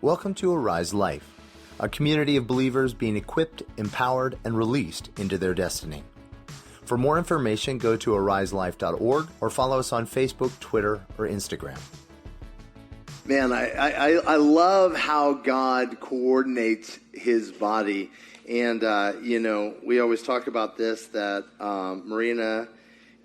Welcome to Arise Life, a community of believers being equipped, empowered, and released into their destiny. For more information, go to ariselife.org or follow us on Facebook, Twitter, or Instagram. Man, I love how God coordinates his body. And, we always talk about this, that Marina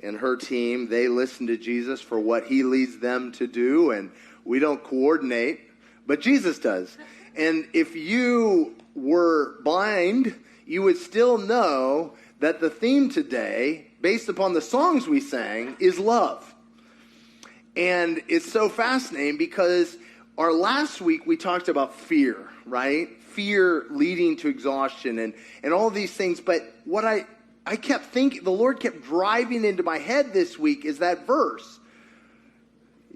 and her team, they listen to Jesus for what he leads them to do, and we don't coordinate, but Jesus does. And if you were blind, you would still know that the theme today, based upon the songs we sang, is love. And it's so fascinating because our last week we talked about fear, right? Fear leading to exhaustion and all these things. But what I kept thinking, the Lord kept driving into my head this week is that verse.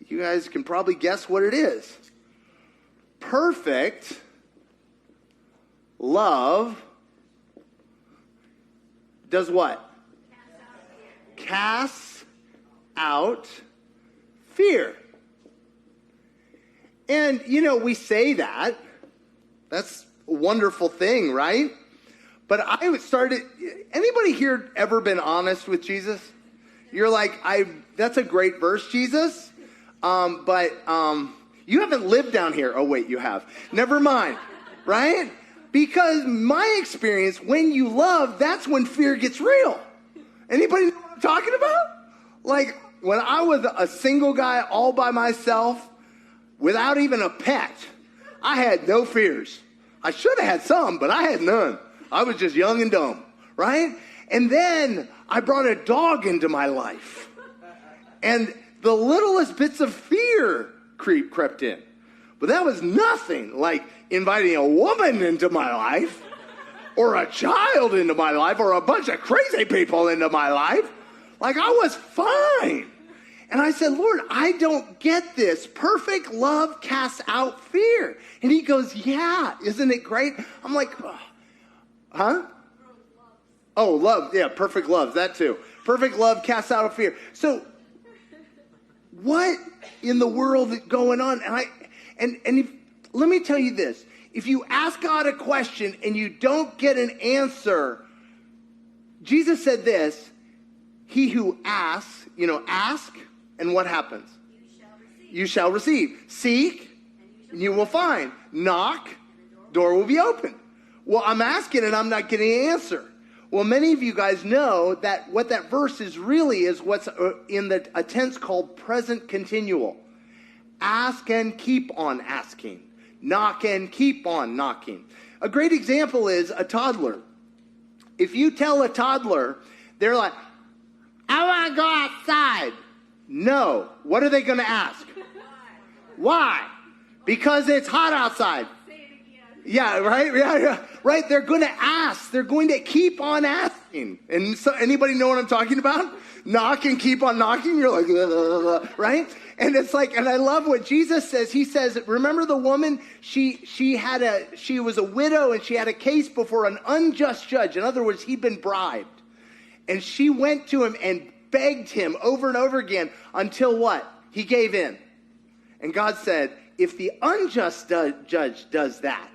You guys can probably guess what it is. Perfect love does what? Casts out fear. And, we say that. That's a wonderful thing, right? But I started, anybody here ever been honest with Jesus? You're like, that's a great verse, Jesus. But you haven't lived down here. Oh, wait, you have. Never mind, right? Because my experience, when you love, that's when fear gets real. Anybody know what I'm talking about? Like, when I was a single guy all by myself, without even a pet, I had no fears. I should have had some, but I had none. I was just young and dumb, right? And then I brought a dog into my life. And the littlest bits of fear crept in. But that was nothing like inviting a woman into my life, or a child into my life, or a bunch of crazy people into my life. Like, I was fine. And I said, Lord, I don't get this. Perfect love casts out fear. And he goes, yeah, isn't it great? I'm like, huh? Oh, love. Yeah, perfect love. That too. Perfect love casts out fear. So what in the world is going on? Let me tell you this. If you ask God a question and you don't get an answer, Jesus said this, he who asks, ask, and what happens? You shall receive. Seek, and you will find. Knock, door will be open. Well, I'm asking and I'm not getting an answer. Well, many of you guys know that what that verse is really is what's in a tense called present continual. Ask and keep on asking. Knock and keep on knocking. A great example is a toddler. If you tell a toddler, they're like, I want to go outside. No. What are they going to ask? Why? Because it's hot outside. Say it again. Yeah, right? Yeah. Right? They're going to ask. They're going to keep on asking. And so, anybody know what I'm talking about? Knock and keep on knocking. You're like, right? And it's like, and I love what Jesus says. He says, remember the woman? She was a widow and she had a case before an unjust judge. In other words, he'd been bribed. And she went to him and begged him over and over again until what? He gave in. And God said, if the unjust judge does that,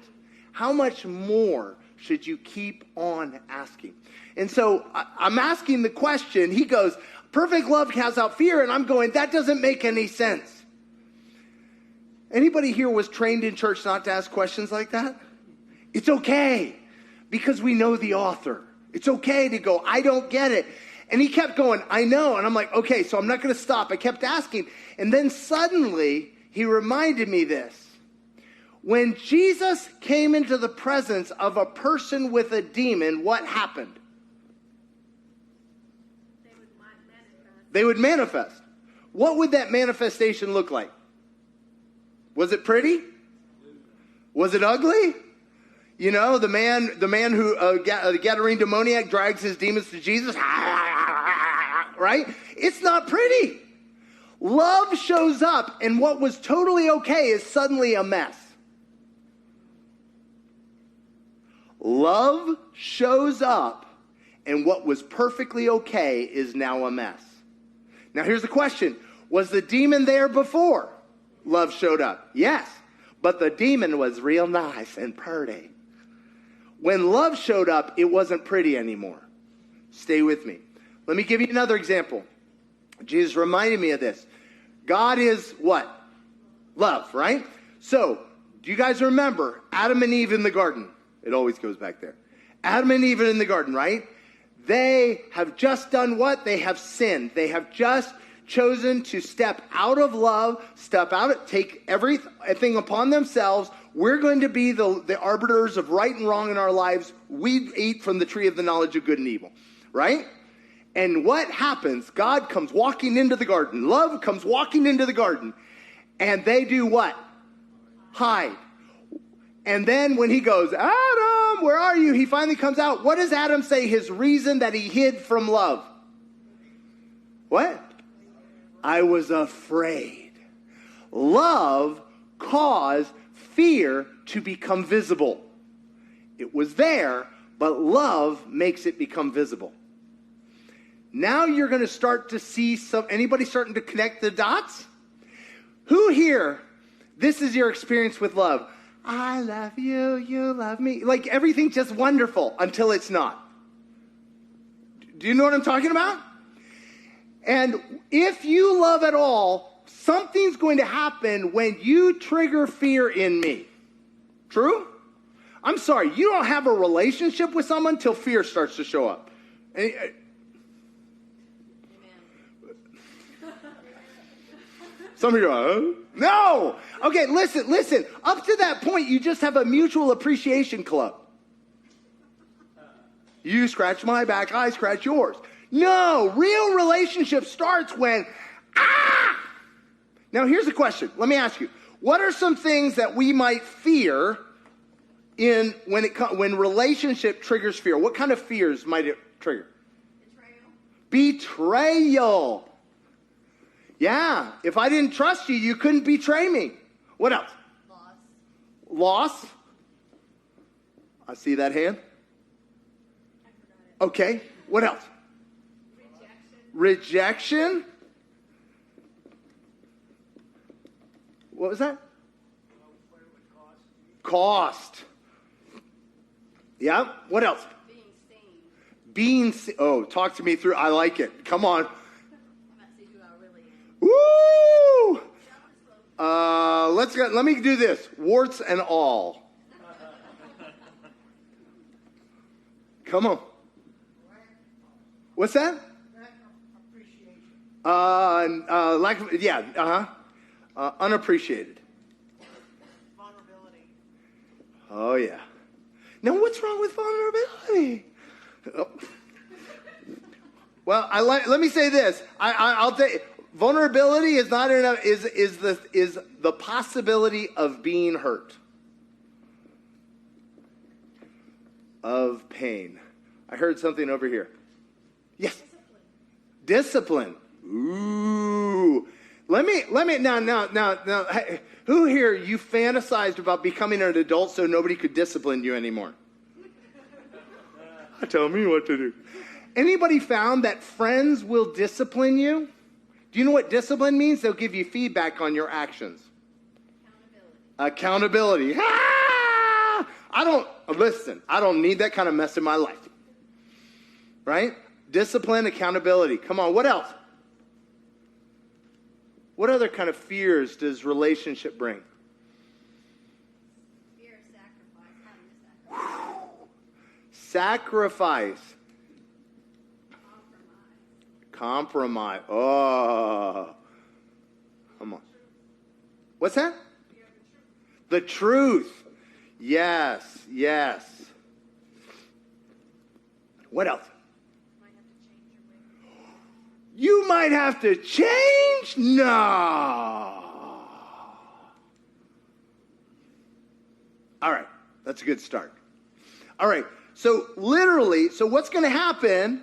how much more should you keep on asking? And so I'm asking the question. He goes, perfect love casts out fear. And I'm going, that doesn't make any sense. Anybody here was trained in church not to ask questions like that? It's okay, because we know the author. It's okay to go, I don't get it. And he kept going, I know. And I'm like, okay, so I'm not going to stop. I kept asking. And then suddenly he reminded me this. When Jesus came into the presence of a person with a demon, what happened? They would manifest. What would that manifestation look like? Was it pretty? Was it ugly? The man who, the Gadarene demoniac drags his demons to Jesus. Right? It's not pretty. Love shows up, and what was totally okay is suddenly a mess. Love shows up, and what was perfectly okay is now a mess. Now here's the question. Was the demon there before love showed up? Yes. but the demon was real nice and pretty. When love showed up, it wasn't pretty anymore. Stay with me. Let me give you another example. Jesus reminded me of this. God is what? Love, right? So, do you guys remember Adam and Eve in the garden? It always goes back there. Adam and Eve in the garden, right? They have just done what? They have sinned. They have just chosen to step out of love, take everything upon themselves. We're going to be the arbiters of right and wrong in our lives. We eat from the tree of the knowledge of good and evil, right? And what happens? God comes walking into the garden. Love comes walking into the garden. And they do what? Hide. And then when he goes, Adam, where are you? He finally comes out. What does Adam say his reason that he hid from love? What? I was afraid. Love caused fear to become visible. It was there, but love makes it become visible. Now you're going to start to see anybody starting to connect the dots? Who here, this is your experience with love? I love you, you love me. Like everything's just wonderful until it's not. Do you know what I'm talking about? And if you love at all, something's going to happen when you trigger fear in me. True? I'm sorry, you don't have a relationship with someone until fear starts to show up. Some of you are, huh? No! Okay, listen. Up to that point, you just have a mutual appreciation club. You scratch my back, I scratch yours. No, real relationship starts when, Now here's a question. Let me ask you. What are some things that we might fear when relationship triggers fear? What kind of fears might it trigger? Betrayal. Yeah, if I didn't trust you, you couldn't betray me. What else? Loss. I see that hand. Okay, what else? Rejection. What was that? Cost. Yeah, what else? Being seen. Oh, talk to me through. I like it. Come on. Woo! Let me do this. Warts and all. Come on. What's that? Unappreciated. Vulnerability. Oh, yeah. Now, what's wrong with vulnerability? Oh. Well, let me say this. I'll tell you. Vulnerability is not enough. Is the possibility of being hurt, of pain. I heard something over here. Yes. Discipline. Ooh. Let me now. Who here you fantasized about becoming an adult so nobody could discipline you anymore? Tell me what to do. Anybody found that friends will discipline you? Do you know what discipline means? They'll give you feedback on your actions. Accountability. I don't need that kind of mess in my life. Right? Discipline, accountability. Come on, what else? What other kind of fears does relationship bring? Fear of sacrifice. Sacrifice. Compromise. Oh. Come on. What's that? The truth. Yes. What else? You might have to change? No. All right. That's a good start. All right. So what's going to happen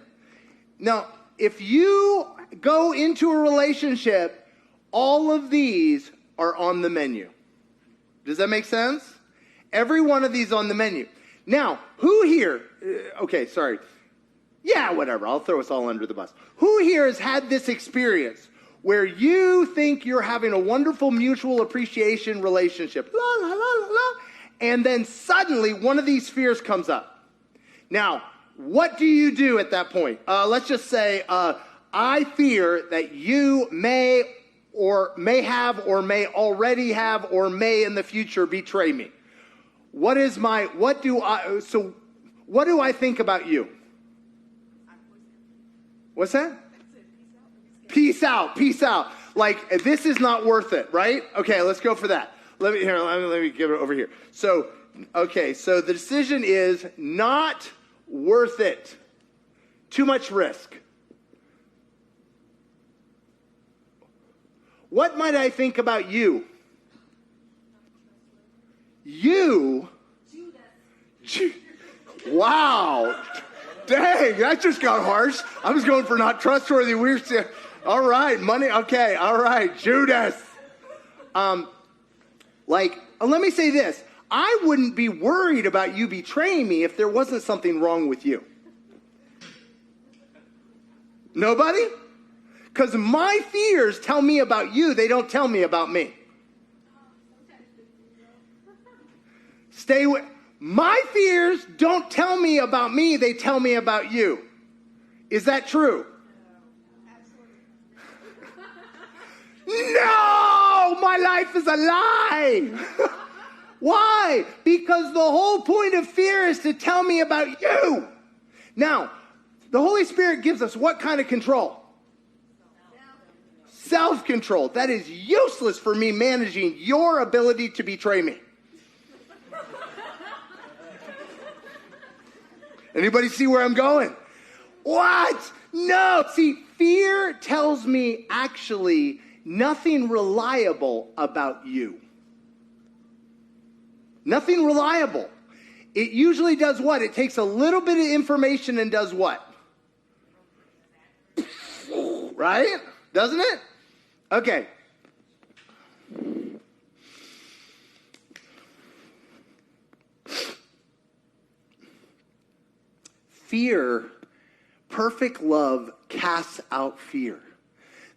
now? If you go into a relationship, all of these are on the menu. Does that make sense? Every one of these on the menu. Now, who here, yeah, whatever, I'll throw us all under the bus. Who here has had this experience where you think you're having a wonderful mutual appreciation relationship. La, la, la, la, la. And then suddenly one of these fears comes up. Now, what do you do at that point? Let's just say, I fear that you may have or may already have or may in the future betray me. What do I think about you? What's that? Peace out, peace out. Like, this is not worth it, right? Okay, let's go for that. Let me give it over here. So the decision is not worth it. Too much risk. What might I think about you? You? Wow. Dang, that just got harsh. I was going for not trustworthy. All right, money. Okay, all right, Judas. Let me say this. I wouldn't be worried about you betraying me if there wasn't something wrong with you. Nobody? Because my fears tell me about you. They don't tell me about me. My fears don't tell me about me. They tell me about you. Is that true? No, my life is a lie. Why? Because the whole point of fear is to tell me about you. Now, the Holy Spirit gives us what kind of control? Self-control. That is useless for me managing your ability to betray me. Anybody see where I'm going? What? No. See, fear tells me actually nothing reliable about you. Nothing reliable. It usually does what? It takes a little bit of information and does what? Right? Doesn't it? Okay. Fear, perfect love casts out fear.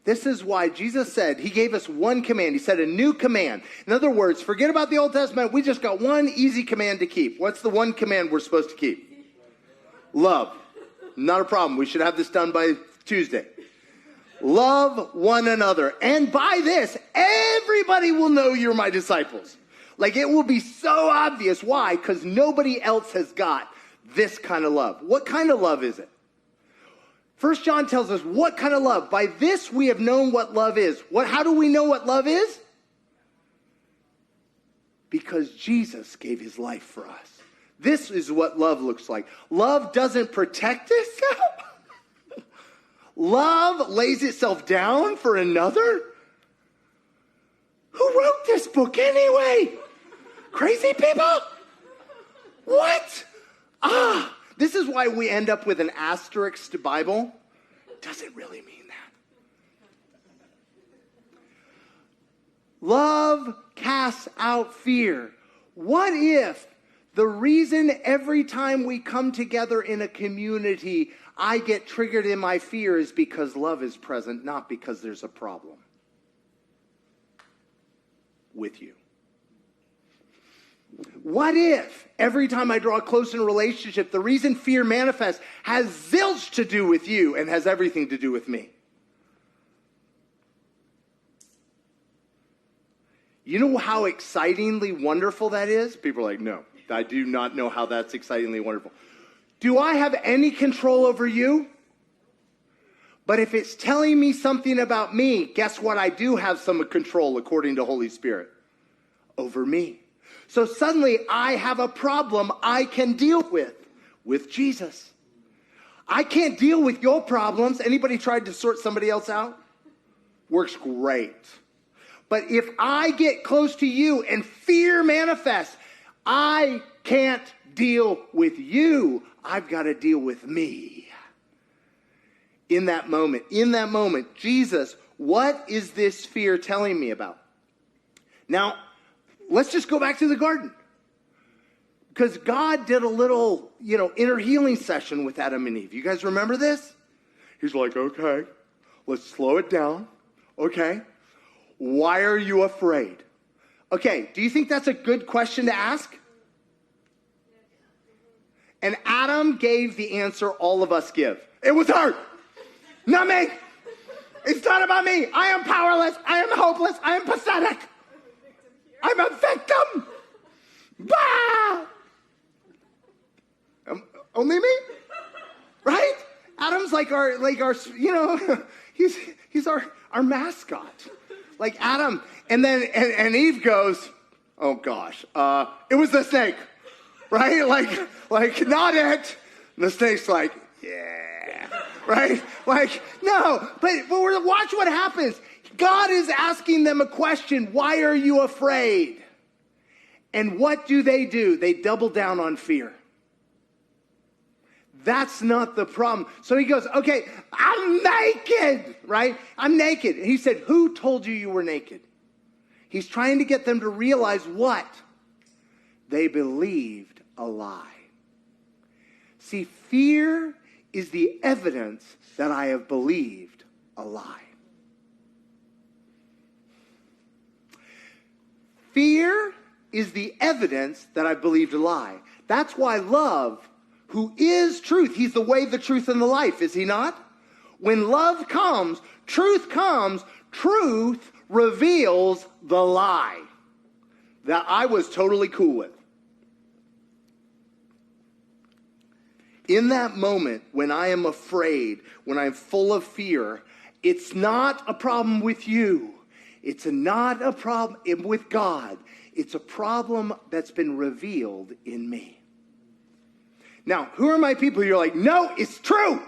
This is why Jesus said, he gave us one command. He said a new command. In other words, forget about the Old Testament. We just got one easy command to keep. What's the one command we're supposed to keep? Love. Not a problem. We should have this done by Tuesday. Love one another. And by this, everybody will know you're my disciples. Like, it will be so obvious. Why? Because nobody else has got this kind of love. What kind of love is it? 1 John tells us what kind of love. By this we have known what love is. How do we know what love is? Because Jesus gave his life for us. This is what love looks like. Love doesn't protect itself. Love lays itself down for another. Who wrote this book anyway? Crazy people? What? This is why we end up with an asterisked Bible. Does it really mean that? Love casts out fear. What if the reason every time we come together in a community, I get triggered in my fear is because love is present, not because there's a problem with you? What if every time I draw close in a relationship, the reason fear manifests has zilch to do with you and has everything to do with me? You know how excitingly wonderful that is? People are like, no, I do not know how that's excitingly wonderful. Do I have any control over you? But if it's telling me something about me, guess what? I do have some control, according to Holy Spirit, over me. So suddenly I have a problem I can deal with Jesus. I can't deal with your problems. Anybody tried to sort somebody else out? Works great. But if I get close to you and fear manifests, I can't deal with you. I've got to deal with me. In that moment, Jesus, what is this fear telling me about? Now, let's just go back to the garden. Because God did a little, inner healing session with Adam and Eve. You guys remember this? He's like, okay, let's slow it down. Okay? Why are you afraid? Okay, do you think that's a good question to ask? And Adam gave the answer all of us give. It was her, not me. It's not about me. I am powerless. I am hopeless. I am pathetic. I'm a victim. Bah! Only me? Right? Adam's like our, he's our mascot. Like Adam. And then, and Eve goes, oh gosh, it was the snake. Right? Like, not it. And the snake's like, yeah. Right? Like, no. But watch what happens. God is asking them a question. Why are you afraid? And what do? They double down on fear. That's not the problem. So he goes, okay, I'm naked, right? I'm naked. And he said, who told you were naked? He's trying to get them to realize what? They believed a lie. See, fear is the evidence that I have believed a lie. Fear is the evidence that I believed a lie. That's why love, who is truth, he's the way, the truth, and the life, is he not? When love comes, truth reveals the lie that I was totally cool with. In that moment, when I am afraid, when I'm full of fear, it's not a problem with you. It's not a problem with God. It's a problem that's been revealed in me. Now, who are my people? You're like, no, it's true.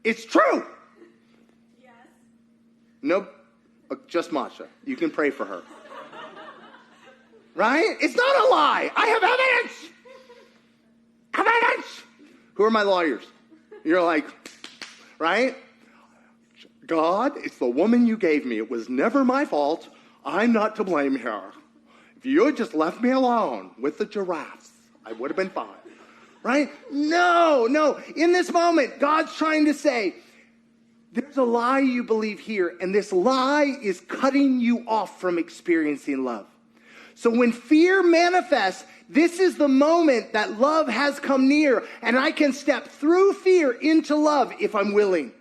It's true. Yes. Nope. Just Masha. You can pray for her. Right? It's not a lie. I have evidence. Evidence. Who are my lawyers? You're like, right? God, it's the woman you gave me. It was never my fault. I'm not to blame here. If you had just left me alone with the giraffes, I would have been fine. Right? No. In this moment, God's trying to say, there's a lie you believe here, and this lie is cutting you off from experiencing love. So when fear manifests, this is the moment that love has come near, and I can step through fear into love if I'm willing.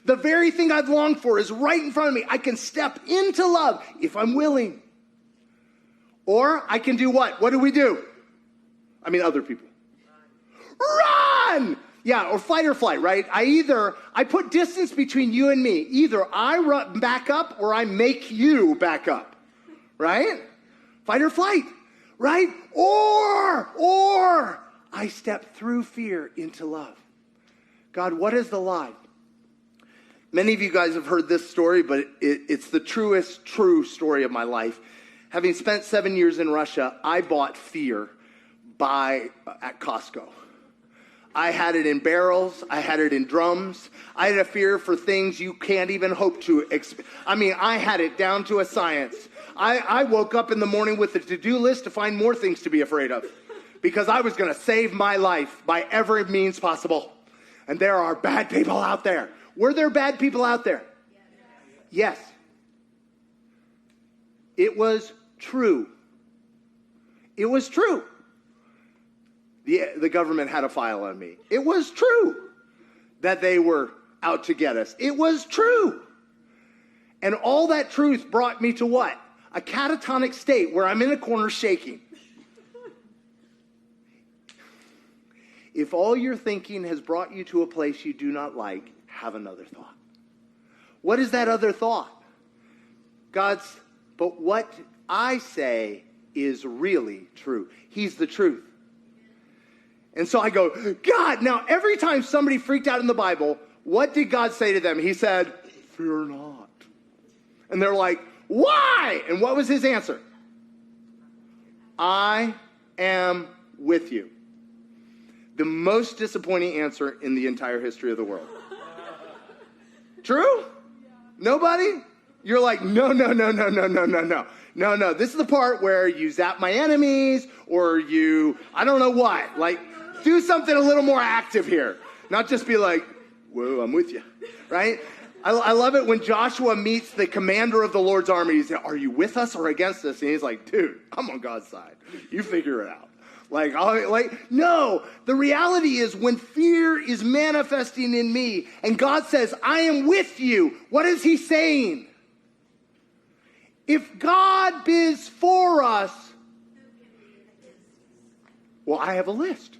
The very thing I've longed for is right in front of me. I can step into love if I'm willing. Or I can do what? What do we do? I mean, other people. Run! Yeah, or fight or flight, right? I put distance between you and me. Either I run back up or I make you back up, right? Fight or flight, right? Or I step through fear into love. God, what is the lie? Many of you guys have heard this story, but it's the true story of my life. Having spent 7 years in Russia, I bought fear at Costco. I had it in barrels. I had it in drums. I had a fear for things you can't even hope to. I had it down to a science. I woke up in the morning with a to-do list to find more things to be afraid of because I was going to save my life by every means possible. And there are bad people out there. Were there bad people out there? Yes. It was true. It was true. The government had a file on me. It was true that they were out to get us. It was true. And all that truth brought me to what? A catatonic state where I'm in a corner shaking. If all your thinking has brought you to a place you do not like, have another thought. What is that other thought? But what I say is really true. He's the truth. And so I go, God, now every time somebody freaked out in the Bible, what did God say to them? He said, fear not. And they're like, why? And what was his answer? I am with you. The most disappointing answer in the entire history of the world. True? Nobody? You're like, no. No. This is the part where you zap my enemies or I don't know what. Like, do something a little more active here. Not just be like, whoa, I'm with you. Right? I love it when Joshua meets the commander of the Lord's army. He's like, are you with us or against us? And he's like, dude, I'm on God's side. You figure it out. No, the reality is when fear is manifesting in me and God says, I am with you, what is he saying? If God is for us, well, I have a list.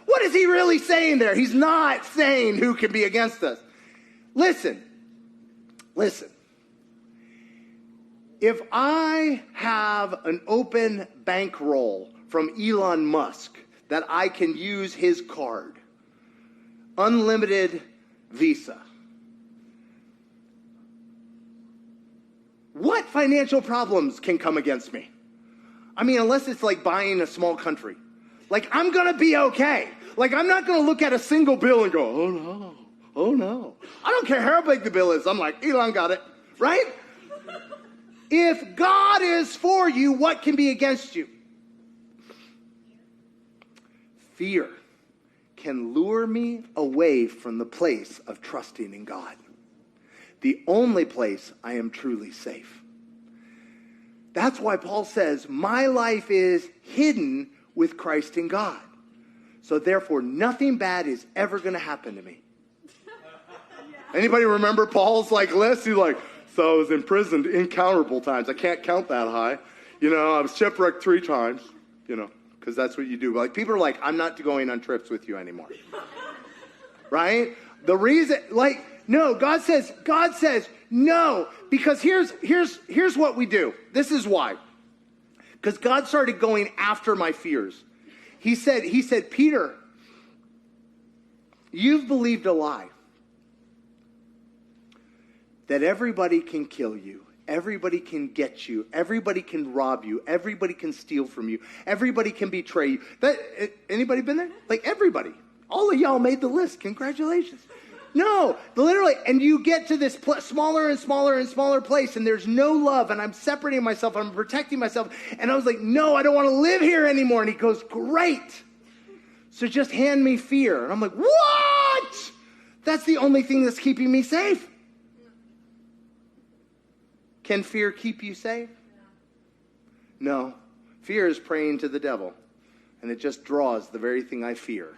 What is he really saying there? He's not saying who can be against us. Listen. If I have an open bankroll from Elon Musk that I can use his card, unlimited Visa, what financial problems can come against me? I mean, unless it's like buying a small country. Like, I'm going to be okay. Like, I'm not going to look at a single bill and go, oh no. I don't care how big the bill is. I'm like, Elon got it, right? If God is for you, what can be against you? Fear can lure me away from the place of trusting in God. The only place I am truly safe. That's why Paul says, my life is hidden with Christ in God. So therefore, nothing bad is ever going to happen to me. Anybody remember Paul's list? He's like, so I was imprisoned incounterable times. I can't count that high. I was shipwrecked 3 times, because that's what you do. People are like, I'm not going on trips with you anymore. Right? The reason, no, God says, no, because here's what we do. This is why. Because God started going after my fears. He said, Peter, you've believed a lie. That everybody can kill you. Everybody can get you. Everybody can rob you. Everybody can steal from you. Everybody can betray you. Anybody been there? Everybody. All of y'all made the list. Congratulations. No, literally. And you get to this smaller and smaller and smaller place, and there's no love, and I'm separating myself. I'm protecting myself. And I was like, no, I don't want to live here anymore. And he goes, great. So just hand me fear. And I'm like, what? That's the only thing that's keeping me safe. Can fear keep you safe? No. Fear is praying to the devil, and it just draws the very thing I fear.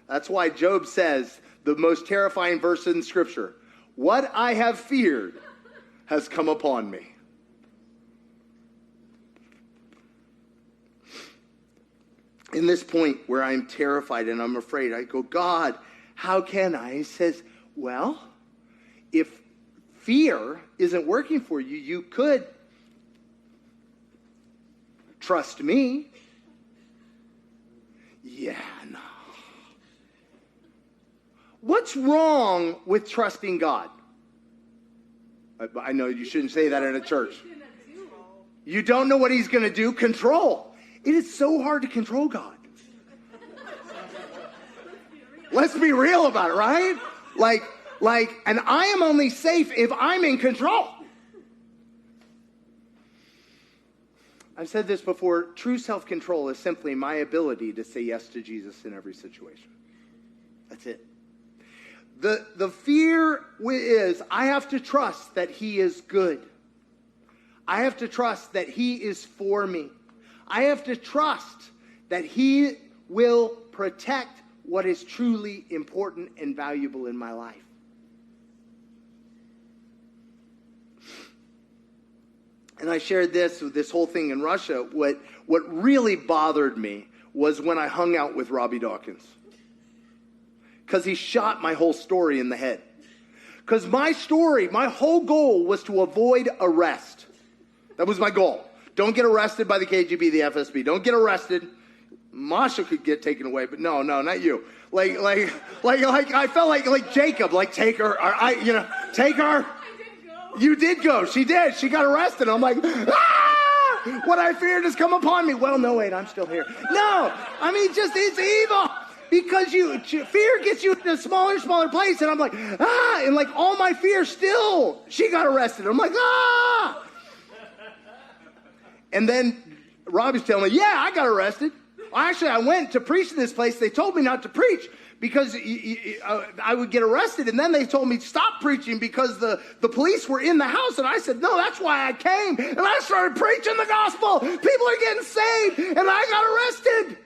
That's why Job says, the most terrifying verse in Scripture, what I have feared has come upon me. In this point where I'm terrified and I'm afraid, I go, God, how can I? He says, well, if fear isn't working for you, you could trust me. Yeah, no. What's wrong with trusting God? I know you shouldn't say that in a church. You don't know what he's going to do? Control. It is so hard to control God. Let's be real about it, right? And I am only safe if I'm in control. I've said this before. True self-control is simply my ability to say yes to Jesus in every situation. That's it. The fear is I have to trust that he is good. I have to trust that he is for me. I have to trust that he will protect what is truly important and valuable in my life. And I shared this whole thing in Russia. What really bothered me was when I hung out with Robbie Dawkins. Because he shot my whole story in the head. Because my whole goal was to avoid arrest. That was my goal. Don't get arrested by the KGB, the FSB. Don't get arrested. Masha could get taken away, but no, not you. Like I felt like Jacob, take her, take her. You did go. She did. She got arrested. I'm like, ah! What I feared has come upon me. Well, no, wait, I'm still here. No, I mean, it's evil. Because fear gets you in a smaller and smaller place. And I'm like, ah! And all my fear still, she got arrested. I'm like, ah! And then Robbie's telling me, yeah, I got arrested. Actually, I went to preach in this place. They told me not to preach because I would get arrested. And then they told me, stop preaching because the police were in the house. And I said, no, that's why I came. And I started preaching the gospel. People are getting saved. And I got arrested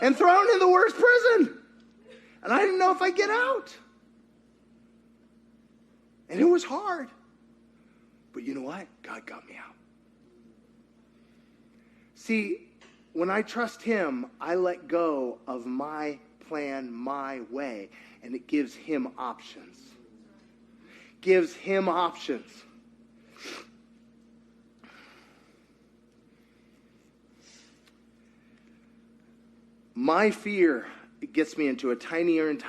and thrown in the worst prison. And I didn't know if I'd get out. And it was hard. But you know what? God got me out. See, when I trust him, I let go of my plan, my way, and it gives him options. Gives him options. My fear, it gets me into a tinier and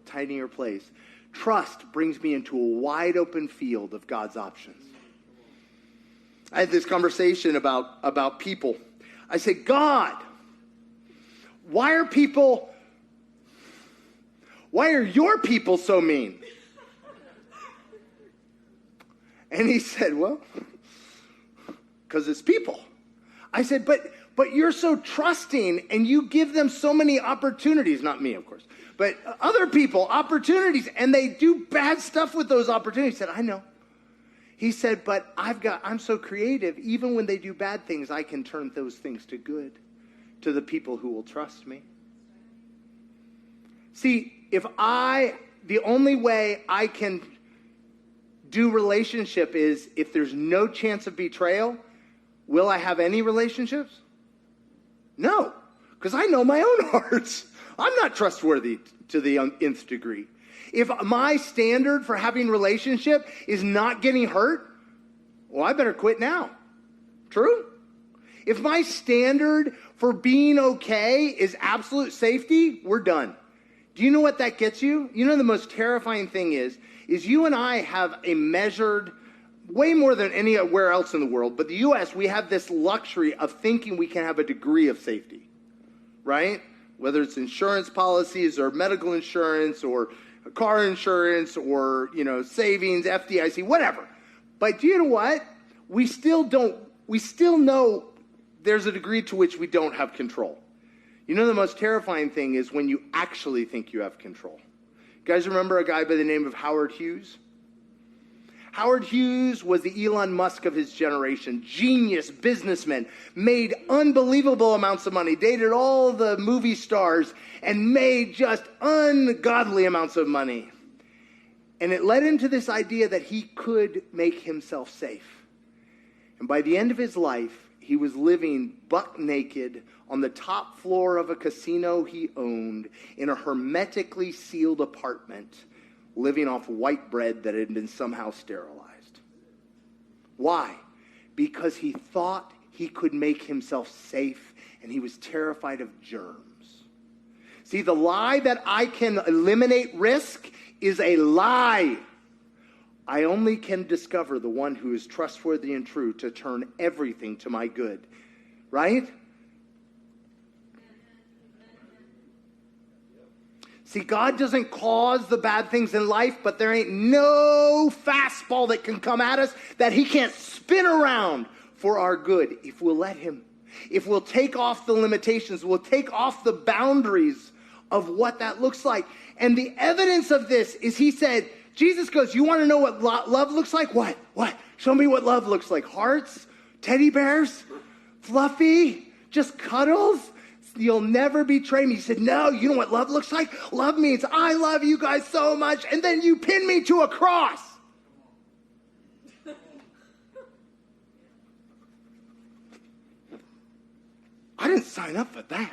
tinier place. Trust brings me into a wide open field of God's options. I had this conversation about people. I said, God, why are your people so mean? And he said, well, because it's people. I said, but you're so trusting and you give them so many opportunities, not me, of course, but other people, opportunities, and they do bad stuff with those opportunities. He said, I know. He said, but I'm so creative, even when they do bad things, I can turn those things to good, to the people who will trust me. See, the only way I can do relationship is if there's no chance of betrayal, will I have any relationships? No, because I know my own heart. I'm not trustworthy to the nth degree. If my standard for having relationship is not getting hurt, well, I better quit now. True? If my standard for being okay is absolute safety, we're done. Do you know what that gets you? You know the most terrifying thing is you and I have a measured, way more than anywhere else in the world, but the U.S., we have this luxury of thinking we can have a degree of safety, right? Whether it's insurance policies or medical insurance or car insurance or, savings, FDIC, whatever. But do you know what? We still know there's a degree to which we don't have control. You know the most terrifying thing is when you actually think you have control. You guys remember a guy by the name of Howard Hughes? Howard Hughes was the Elon Musk of his generation. Genius businessman, made unbelievable amounts of money, dated all the movie stars, and made just ungodly amounts of money. And it led him to this idea that he could make himself safe. And by the end of his life, he was living buck naked on the top floor of a casino he owned in a hermetically sealed apartment, living off white bread that had been somehow sterilized. Why? Because he thought he could make himself safe, and he was terrified of germs. See, the lie that I can eliminate risk is a lie. I only can discover the one who is trustworthy and true to turn everything to my good. Right? See, God doesn't cause the bad things in life, but there ain't no fastball that can come at us that he can't spin around for our good if we'll let him. If we'll take off the limitations, we'll take off the boundaries of what that looks like. And the evidence of this is he said, Jesus goes, you want to know what love looks like? What? Show me what love looks like. Hearts? Teddy bears? Fluffy? Just cuddles? You'll never betray me. He said, no, you know what love looks like? Love means I love you guys so much, and then you pin me to a cross. I didn't sign up for that.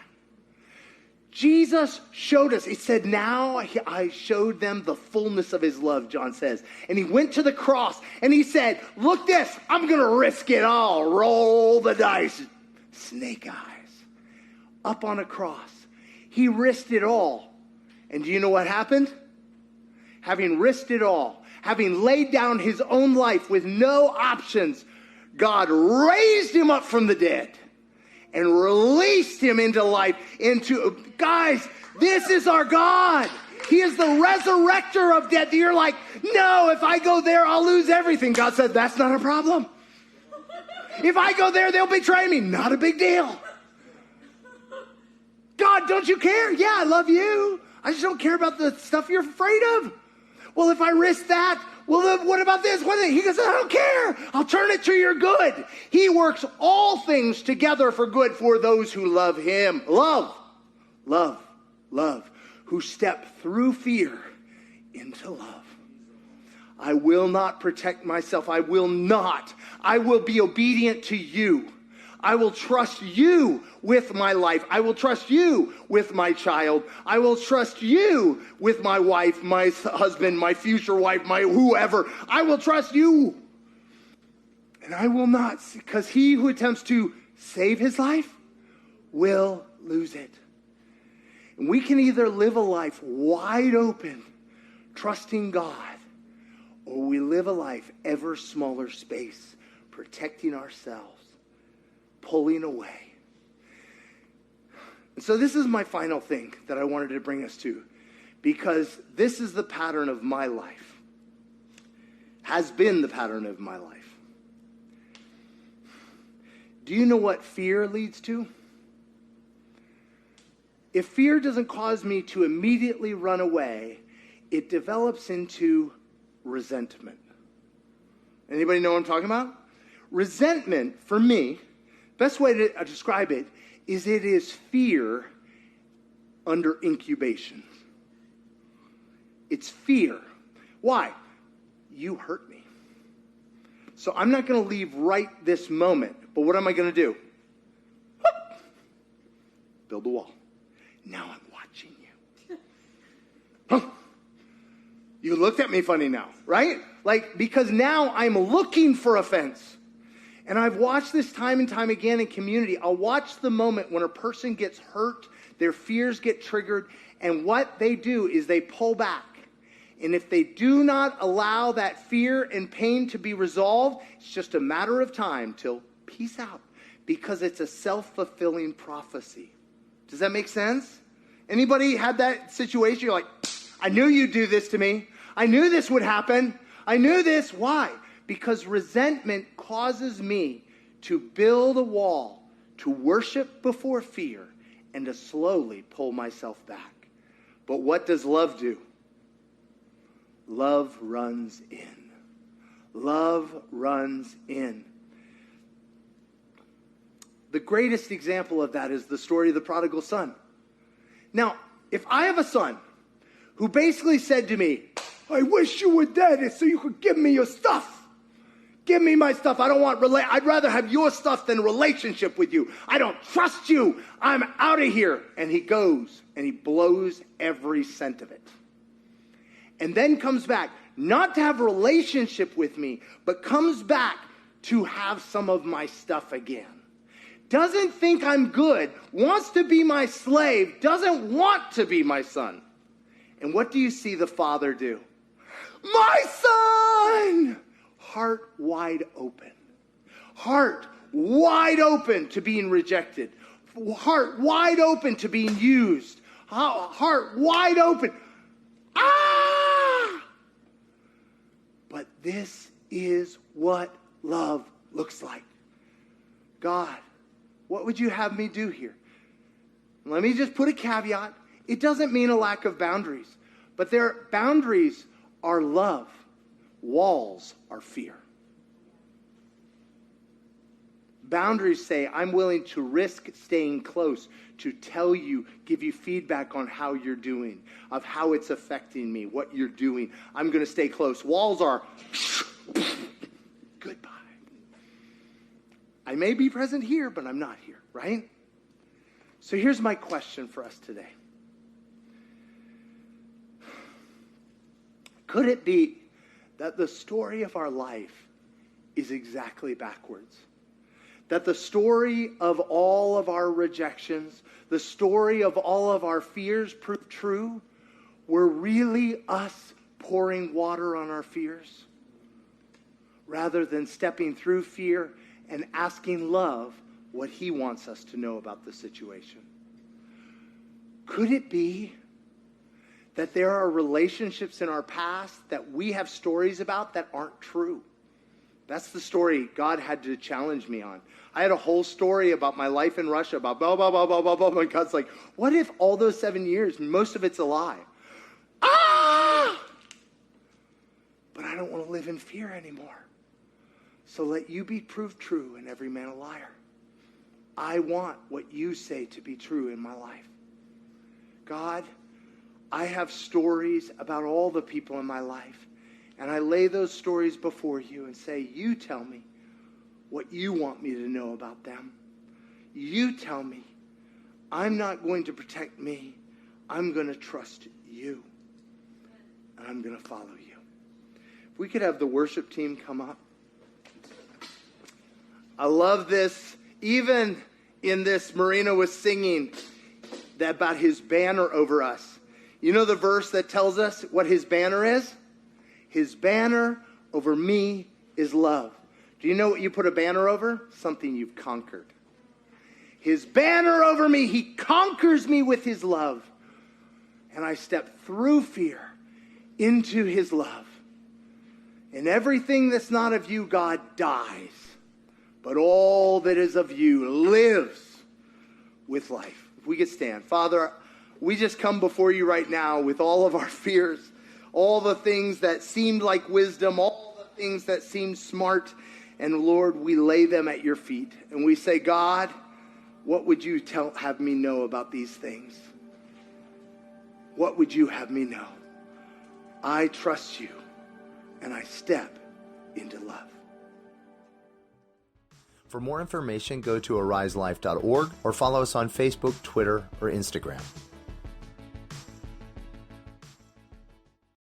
Jesus showed us. It said, now I showed them the fullness of his love, John says. And he went to the cross, and he said, look this, I'm going to risk it all. Roll the dice. Snake eyes. Up on a cross. He risked it all. And do you know what happened? Having risked it all, having laid down his own life with no options, God raised him up from the dead and released him into life. Guys, this is our God. He is the resurrector of death. You're like, no, if I go there, I'll lose everything. God said, that's not a problem. If I go there, they'll betray me. Not a big deal. God, don't you care? Yeah, I love you. I just don't care about the stuff you're afraid of. Well, if I risk that, well, then what about this? He goes, I don't care. I'll turn it to your good. He works all things together for good for those who love him. Love, who step through fear into love. I will not protect myself. I will not. I will be obedient to you. I will trust you with my life. I will trust you with my child. I will trust you with my wife, my husband, my future wife, my whoever. I will trust you. And I will not, because he who attempts to save his life will lose it. And we can either live a life wide open, trusting God, or we live a life ever smaller space, protecting ourselves, pulling away. And so this is my final thing that I wanted to bring us to, because this is the pattern of my life, has been the pattern of my life. Do you know what fear leads to? If fear doesn't cause me to immediately run away, it develops into resentment. Anybody know what I'm talking about? Resentment, for me, best way to describe it is fear under incubation. It's fear. Why? You hurt me. So I'm not going to leave right this moment. But what am I going to do? Build a wall. Now I'm watching you. Huh? You looked at me funny now, right? Because now I'm looking for offense. And I've watched this time and time again in community. I'll watch the moment when a person gets hurt, their fears get triggered, and what they do is they pull back. And if they do not allow that fear and pain to be resolved, it's just a matter of time till peace out, because it's a self-fulfilling prophecy. Does that make sense? Anybody had that situation? You're like, I knew you'd do this to me. I knew this would happen. I knew this. Why? Because resentment causes me to build a wall, to worship before fear, and to slowly pull myself back. But what does love do? Love runs in. Love runs in. The greatest example of that is the story of the prodigal son. Now, if I have a son who basically said to me, I wish you were dead so you could give me your stuff. Give me my stuff. I don't want I'd rather have your stuff than a relationship with you. I don't trust you. I'm out of here. And he goes and he blows every cent of it. And then comes back, not to have a relationship with me, but comes back to have some of my stuff again. Doesn't think I'm good, wants to be my slave, doesn't want to be my son. And what do you see the father do? My son! Heart wide open. Heart wide open to being rejected. Heart wide open to being used. Heart wide open. Ah! But this is what love looks like. God, what would you have me do here? Let me just put a caveat. It doesn't mean a lack of boundaries, but their boundaries are love. Walls are fear. Boundaries say, I'm willing to risk staying close to tell you, give you feedback on how you're doing, of how it's affecting me, what you're doing. I'm going to stay close. Walls are goodbye. I may be present here, but I'm not here, right? So here's my question for us today. Could it be that the story of our life is exactly backwards? That the story of all of our rejections, the story of all of our fears proved true, were really us pouring water on our fears, rather than stepping through fear and asking love what he wants us to know about the situation? Could it be that there are relationships in our past that we have stories about that aren't true? That's the story God had to challenge me on. I had a whole story about my life in Russia, about blah, blah, blah, blah, blah, blah. And God's like, what if all those 7 years, most of it's a lie? Ah! But I don't want to live in fear anymore. So let you be proved true and every man a liar. I want what you say to be true in my life. God, I have stories about all the people in my life. And I lay those stories before you and say, you tell me what you want me to know about them. You tell me. I'm not going to protect me. I'm going to trust you. And I'm going to follow you. If we could have the worship team come up. I love this. Even in this, Marina was singing that about his banner over us. You know the verse that tells us what his banner is? His banner over me is love. Do you know what you put a banner over? Something you've conquered. His banner over me, he conquers me with his love. And I step through fear into his love. And everything that's not of you, God, dies. But all that is of you lives with life. If we could stand. Father, we just come before you right now with all of our fears, all the things that seemed like wisdom, all the things that seemed smart. And Lord, we lay them at your feet. And we say, God, what would you have me know about these things? What would you have me know? I trust you, and I step into love. For more information, go to ariselife.org or follow us on Facebook, Twitter, or Instagram.